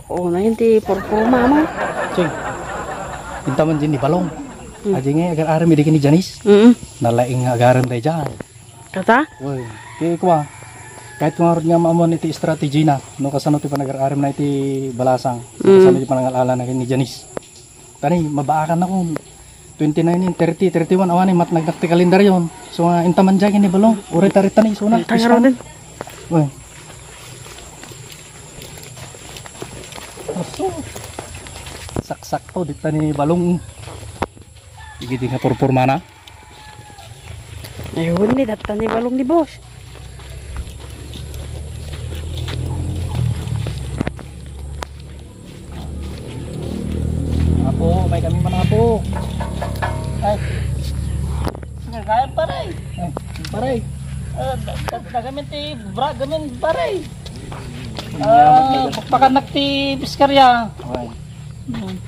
Oh, na hindi porforma mo. Cing. Intaman din ni balong. Aja nga agar aram idi kini Janis. Nalaing agaran tayo dyan. Kata? Woy, kaya kuha. Kahit kung nga maamon iti strategi na, no kasano ti panagar-aram na iti balasang, kasano ti panangalala na ni Janis. Tani, mabaakan ako. 29, 30, 31, awan mat nagdakti kalendaryon. So, intaman dyan ni balong. Urit-arita ni, so na. Tangaraw din. Woy. So, saksak to, dito ni balong. Igiti nga purpurma na. Ayun ni, data ni balong ni boss. Apo, may kami man apo. Ay. Kaya paray. Ay, paray. Dagamin ti bra gamin paray. Pagpakanak ti piskarya. Okay.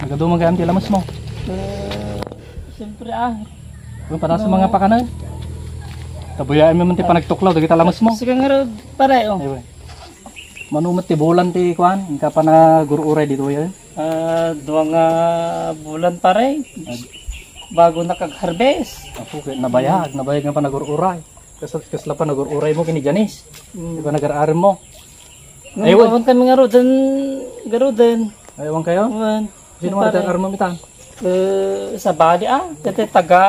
Nagadumagaan ti lamas mo. Siyempre Kung para sa mga pakanan. Kabuyaan mo man ti panagtuklaw dagiti lamas mo. Sige nga rin paray. Ayun. Manumat ti bulan ti kwan, ka pa na guruuray dito yan. Duwa nga bulan paray. Bago nakag-harvest. Apo, nabayag nga pa naguruuray. Kasla pa naguruuray mo kini Janis. Di ba nag-aaral mo? Ayun kami nga rin garudan. Ayawan kayo? Sino mo nag-aaral mo mitan? Sa bali kasi taga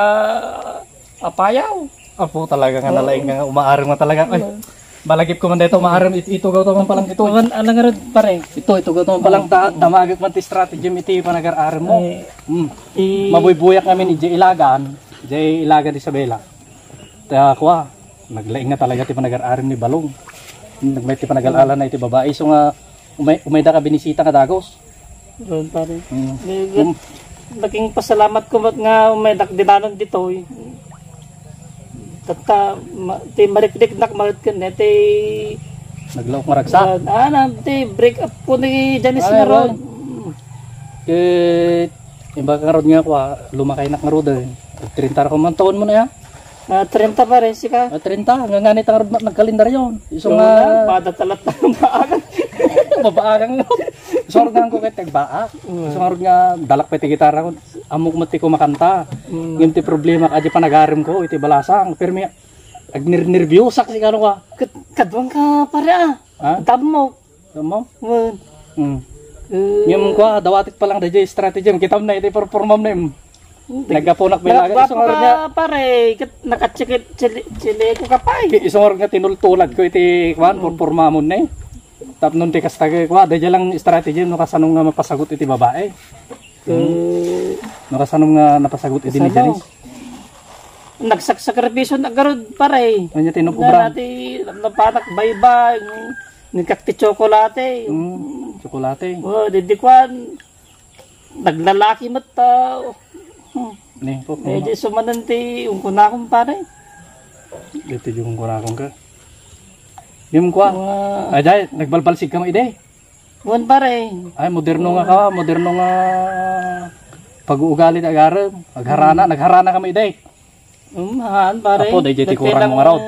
Apayaw. Apo, talaga nga nalaing nga umaaral mo talaga. Ay, balagip ko man dito umaaral. Ito gaw to man palang ito. Ano nga rin paray. Ito gaw to man palang damagag man ti strategy iti pa nag-aaral mo. Mabuybuyak kami ni Jay Ilagan Isabela. Kaya kuha, naglaing nga talaga ti panag-aaral ni Balong. Nagmay ti panag-alala na iti babae. So nga, umayda ka binisita nga dagos. Doon pare. Laking pasalamat ko nga may nakdinanon dito. Tata, ti marikdik nakmarit ka na, ti naglaok maragsa. Ti break up po ni Janice nga ron. Iba ka nga kuha, lumakay na nga ron. 30 ko man taon mo na yan. 30 pa rin sika. 30, nga ganit ang nagkalendar yun. Iso nga, padatalat na ng maagang. Mabaagang mo. Sorry nga ko kahit nagbaak. Iso nga dalak pa iti gitara ko. Amok mati ko makanta. Yung ti problema ka pa nag-arim ko, iti balasang. Pero may nirnervyosak si kano ka. Kadwang ka pare Tab mo. Tab mo? Yung ko, dawatik pa lang DJ strategy. Kita mo na iti performam na yun. Nagapunak may laga. Isang oras nga pare, nakachikit chili ko kapay. Isang oras nga tinultulad ko iti kwan, performamon na eh. Tap nun ti kastagay ko, dahil lang strategy no kasanong nga mapasagot iti babae. No kasanong nga napasagot iti ni Janice. Nagsakripisyo na garod pare. Ano tinupubran? Napanak baybay, nagkakti tsokolate. Tsokolate. Didikwan, naglalaki mata. Medyo sumananti yung kunakong pare. Dito yung kunakong ka. Yung kwa. Ay dahil, nagbalbalsig ka mo ide. Buwan pare. Ay, moderno nga ka. Moderno nga pag-uugali na agaran. Nagharana ka mo ide. Mahaan pare. Apo, dahil jeti kurang mga raod.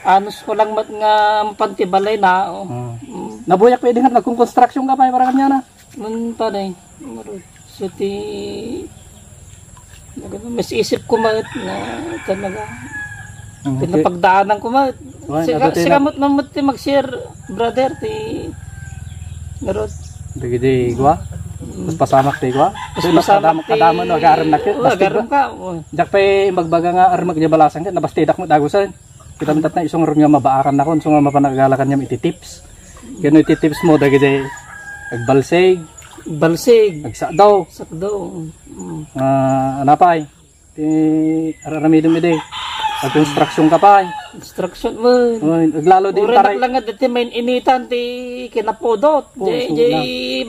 Anos ko lang nga mapantibalay na. Nabuyak pa ide nga, nagkong-construction ka pa. Parang kanya na. Pare. So mas isip ko na talaga pinapagdaanan ko sigamot mamut ti mag-share brother ti narod dagiti gwa mas pasamak ti gwa pasamak ti kadamon agaram na kit agaram ka jak pa magbaga nga armag nya balasan ket nabastedak mo dagusan kita mintat na isong ron nga mabaakan na kon so nga mapanagalakan nya iti tips kano iti tips mo dagiti agbalseg balsig nagsakdaw anapay araramidom ide pag-construction ka pa construction mo naglalo din taray lang nga dati may initan ti kinapodot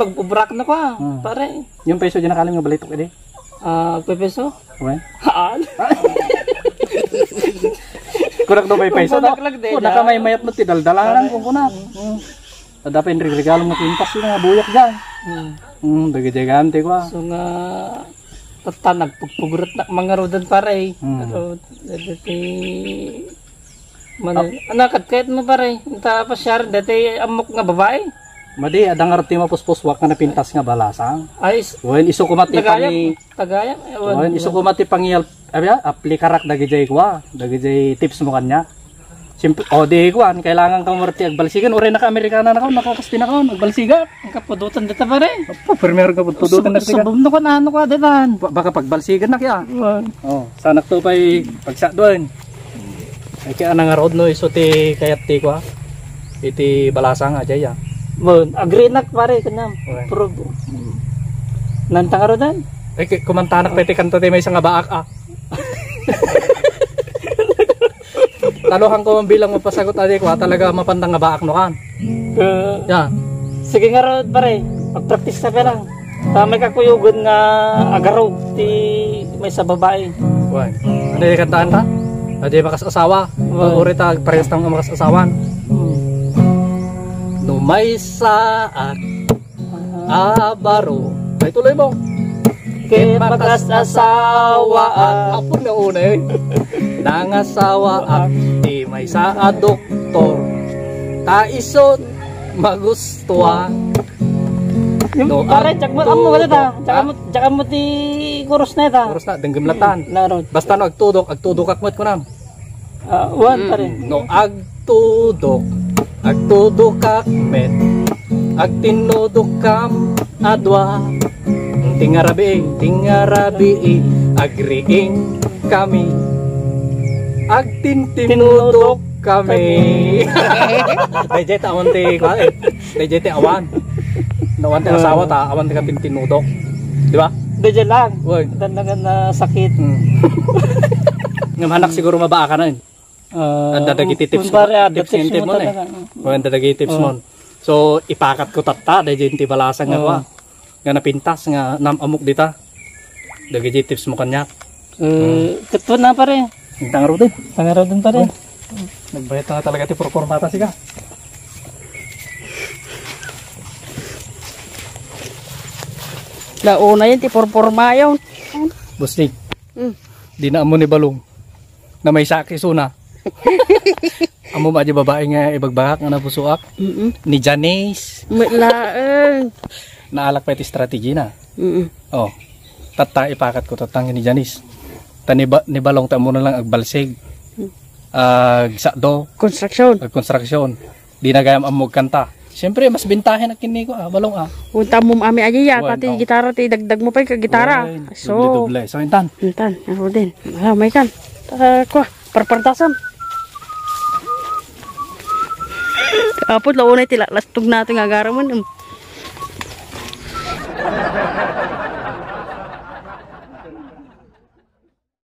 magbubrak na ka pare yung peso dyan nakalim nga balitok ide peso haan kunak do may peso kunak may mayat mo ti daldalaran kung kunak dapat regalo mo pintas yung nga buyak dyan dagigante ko so nga nagpugurot na mga rodan pare dati anak kahit mo pare pasyar dati amok nga babae Madi adang arti mapuspuswak nga napintas nga balasang. Ay, Wen iso kumati pani tagayam. wen iso kumati pangyal aplikarak dagiti kwa, dagiti tips mo kanya. Simple di kwan kailangan kang marti agbalsigan ore naka-Amerikana na ka nakakasti na ka agbalsiga. Ang kapudutan dito pa rin. Premier ka pudutan na ka. Subom na ko na ano ko ditan. Baka pagbalsigan na kaya. Oh, sanak to pay pagsa doon. Ay kaya nang road no iso ti kayat ti kwa. Iti balasang aja ya. Bon, agree nak pare kanyam. Okay. Pero nantang aro dan. Ay kumantanak pati kanto ti may isang baak ah. Taluhan ko bilang mapasagot adi ko talaga mapandang nga baak no kan. Ya. Sige nga ro pare, mag-practice na pa lang. May kakuyugon nga agarog ti may sa babae. Wan. Ano di kantaan ta? Adi makas asawa. Uri ta parehas tang makas asawan. No may saat abaro. Ay tuloy mo. Kay makas asawa Apon na una eh. Nangasawa di may sa doktor. Taisot magustuhan. yung pare chak mo amo ka ta. Chaka mo ti kurus na ta. Terus na denggimlatan. Laro. Basta no agtudok akmat ko nam. Wan pare. No agtudok akmet. Agtinudok kam adwa. Tingarabi agriing kami. Agtintinudok kami. Dayjay ta awan ti kwa eh. Dayjay ti awan. Nawan ti asawa ta awan ti tintinudok. Di ba? Dayjay lang. Wag. Dandangan na sakit. Ngamanak siguro mabaa ka na yun. Ang dadagiti tips mo. Tips mo na eh. Ang dadagiti tips mo. So ipakat ko tatta dayjay ti balasang nga kwa. Nga napintas nga namamok dita. Dagiti tips mo kanya. Katun na pare. Tangaro din. Tangaraw din pare. Nagbayad na talaga ti performata siya. Launa yan, ti porporma yun. Busnig. Mm. Di na amo ni balong na may sakit suna. Amo ba di babae nga ibagbahak nga napusuak ni Janice. Laeng. Naalak pa iti strategy na. Oh. Mm. Tata ipakat ko tatang ni Janice. Ni balong ta mo na lang agbalsig. Sakdo, Construction. agkonstruksyon. Di na gayam amog kanta. Siyempre mas bintahin ang kini ko balong Punta mo ami aja ya, Wan, pati oh. gitara ti dagdag mo pa yung gitara. So, Doble. So intan. intan, ako din. May kan. Kwa, parpartasan. Apot launay tila lastog natin nga agaraman.